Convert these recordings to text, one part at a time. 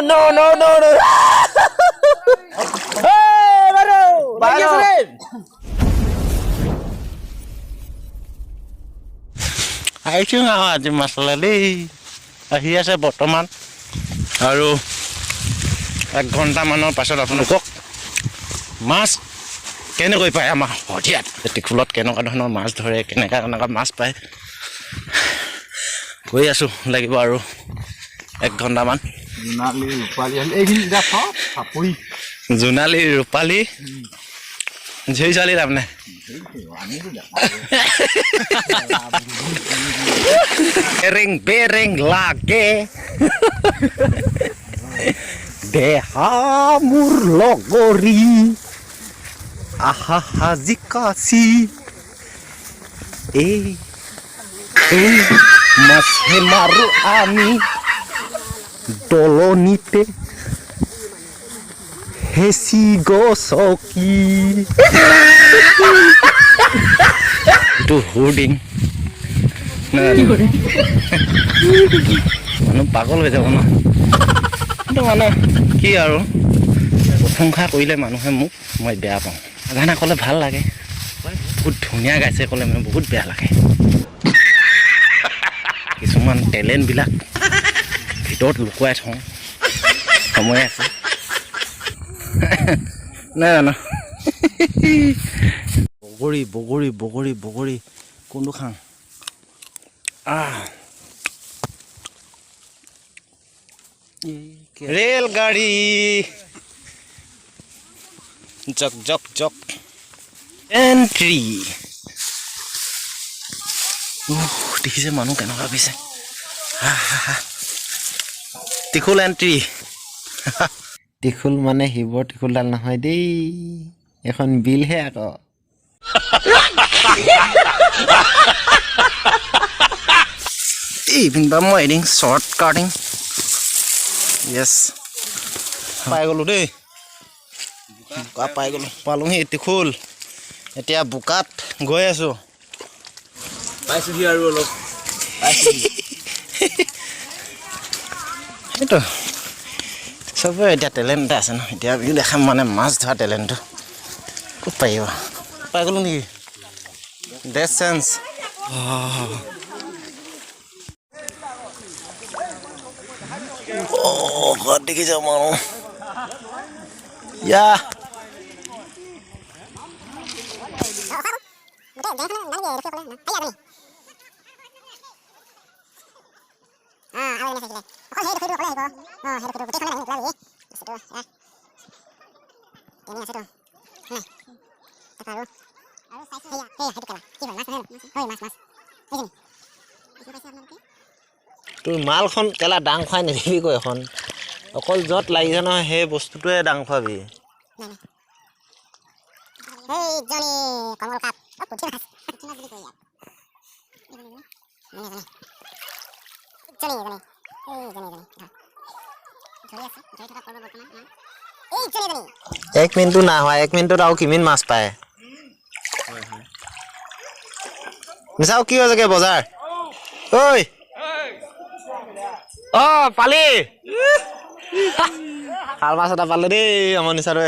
no, no, no, no. Hey, Baru. Baru. আহিছোঁ আজি মাছলে দেই আহি আছে বৰ্তমান আৰু 1 ঘণ্টামানৰ পাছত আপোনালোকক মাছ কেনেকৈ পায় আমাৰ সঠিয়াত টিকুলত কেনেকুৱা ধৰণৰ মাছ ধৰে কেনেকুৱা মাছ পায় গৈ আছোঁ লাগিব আৰু 1 ঘণ্টামান জোনালী ৰূপালী ঝেই ছোৱালী তাৰমানে বেৰেং লাগে দেহা মোৰ লগৰী আহা হাজি কাছি এই মাছে মাৰো আমি দলনিতে হেচি গছকি এইটো হোৰ্ডিং মানুহ পাগল হৈ যাব ন কিন্তু মানে কি আৰু প্ৰশংসা কৰিলে মানুহে মোক মই বেয়া পাওঁ গান ক'লে ভাল লাগে বহুত ধুনীয়া গাইছে ক'লে মানে বহুত বেয়া লাগে কিছুমান টেলেণ্টবিলাক ভিতৰত লুকুৱাই থওঁ সময় আছে নাই জানো বগৰী বগৰী বগৰী বগৰী কোনটো খাওঁ ৰেলগাড়ী জক জক জক এণ্ট্ৰি দেখিছে মানুহ কেনেকুৱা পিছে টিকুল এণ্ট্ৰি টিকুল মানে শিৱৰ টিকুলডাল নহয় দেই এখন বিলহে আকৌ ইভিন বা মই এডিং শ্বৰ্ট কাটিং য়েছ পাই গ'লোঁ দেই বোকা পাই গ'লোঁ পালোহি টিকুল এতিয়া বোকাত গৈ আছোঁ পাইছোহি আৰু অলপ সেইটো চবৰে এতিয়া টেলেণ্ট এটা আছে ন এতিয়া আমিও দেখাম মানে মাছ ধৰা টেলেণ্টটো ক'ত পাৰিব পাই গ'লোঁ নেকি ডেছ চেঞ্চ ঘৰত দেখি যাওঁ মানুহ ইয়া তোৰ মালখন কেলা ডাং খুৱাই নিদিবিগৈ এখন অকল য'ত লাগিছে নহয় সেই বস্তুটোৱে ডাং খুৱাবি এক মিনিটো না হয় 1 মিনিটত আৰু কিমান মাছ পায় মিছাও কি হৈ যাগে বজাৰ ঐ পালি শাল মাছ এটা পালে দেই আমাৰ নিচাৰে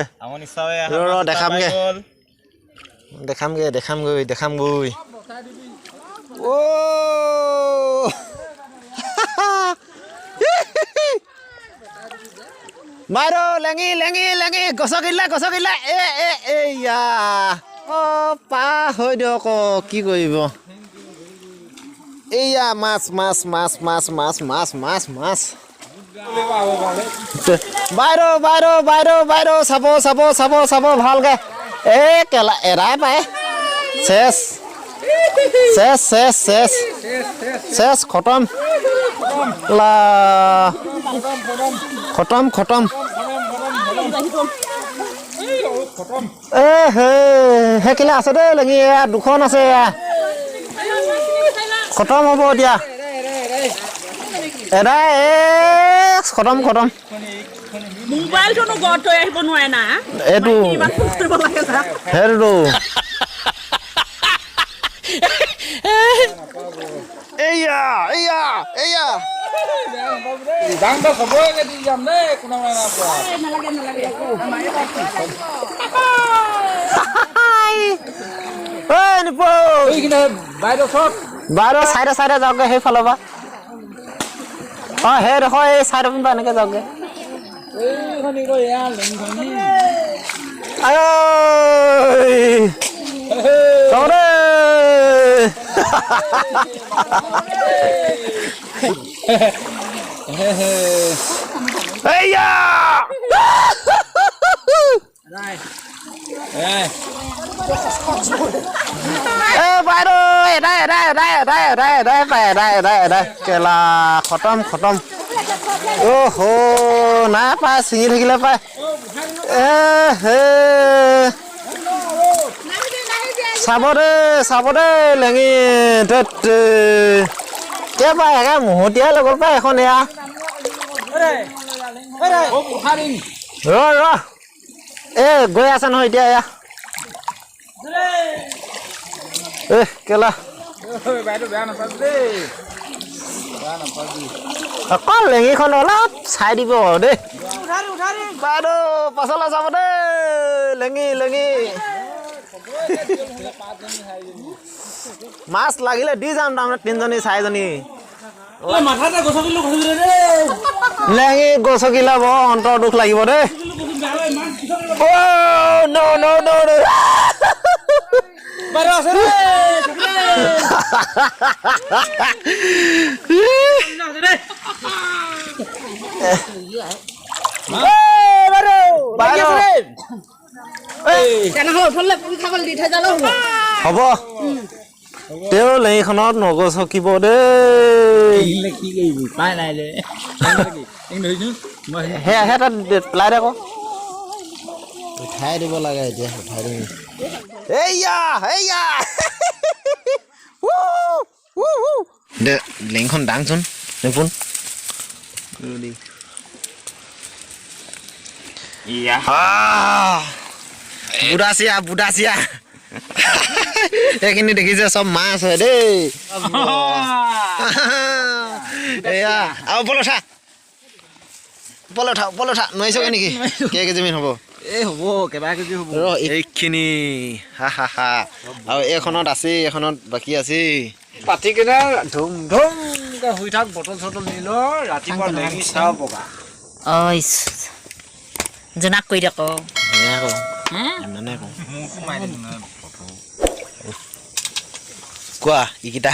দেখামগৈ ও মাৰো লেঙি লেঙি লেঙি গছকিলা এয়া পা হৈ দিয়ক কি কৰিব এয়া মাছ মাছ মাছ মাছ মাছ মাছ মাছ মাছ বাইৰ চাব ভালকে কেলা এৰাই পায় শেষ খতম লা খতম হে কেলা আছে দেই লেঙি এয়া 2খন আছে এয়া খতম হ'ব এতিয়া এৰাই খতম মোবাইলটো গত থৈ আহিব নোৱাৰে না এইটো ইমান ফোন কৰিব লাগে যা হেৰটো এয়া ডাঙৰ খবৰকে দি যাম দেই কোনে নাই পোৱা নালাগে নালাগে ঐ নিপু এইখিনি বাইদেউ চব বাৰু চাইডে চাইডে যাওঁগে সেইফালৰ পৰা সেই ডোখৰ এই চাইডৰ পৰা এনেকৈ যাওঁগে এইখনি কৈ এয়া লেংখনি আই চাবৰে এইয়া বাইদেউ এদাই কেলা খতম খতম অহ' নাই পায় ছিঙি থাকিলে পায় হে চাব দে লেঙি কে পায় একে মহতিয়াই লগত পায় এখন এয়া ৰ গৈ আছে নহয় এতিয়া এয়া কেলা বাইদেউ বেয়া নাপাবি দেই বেয়া নাপাবি অকল লেঙিখন অলপ চাই দিব দেই বাইদেউ পাছলৈ চাব দেই লেঙি মাছ লাগিলে দি যাম তাৰমানে 3জনী 4জনী মাথাতে গছকিলো দেই লেঙি গছকিলা বৰ অন্তৰ দুখ লাগিব দেই বাইদেউ আছে হ'ব তেওঁ লেঙিখনত নগছকিব দেই কি কৰিবি পাই নাই দে সেয়া তাত পেলাই দে আকৌ উঠাই দিব লাগে এতিয়া উঠাই দিম দে লেঙিখন দাংচোন নিপুণ বুঢ়া এইখিনি দেখিছে চব মাছ হয় দেই এয়া আৰু পলঠা নোৱাৰিছগে নেকি কেইকেজিমান হ'ব এই হ'ব কেইবা কেজি হ'ব ৰ এইখিনি হা আৰু এইখনত আছেই এইখনত বাকী আছেই পাতি কেনে ধুম শুই থাক বটল চটল নিল ৰাতিপুৱা লেঙি চাও পকা ঐ জোনাক কৰি দে আকৌ ইমানে কওঁ কোৱা এইকেইটা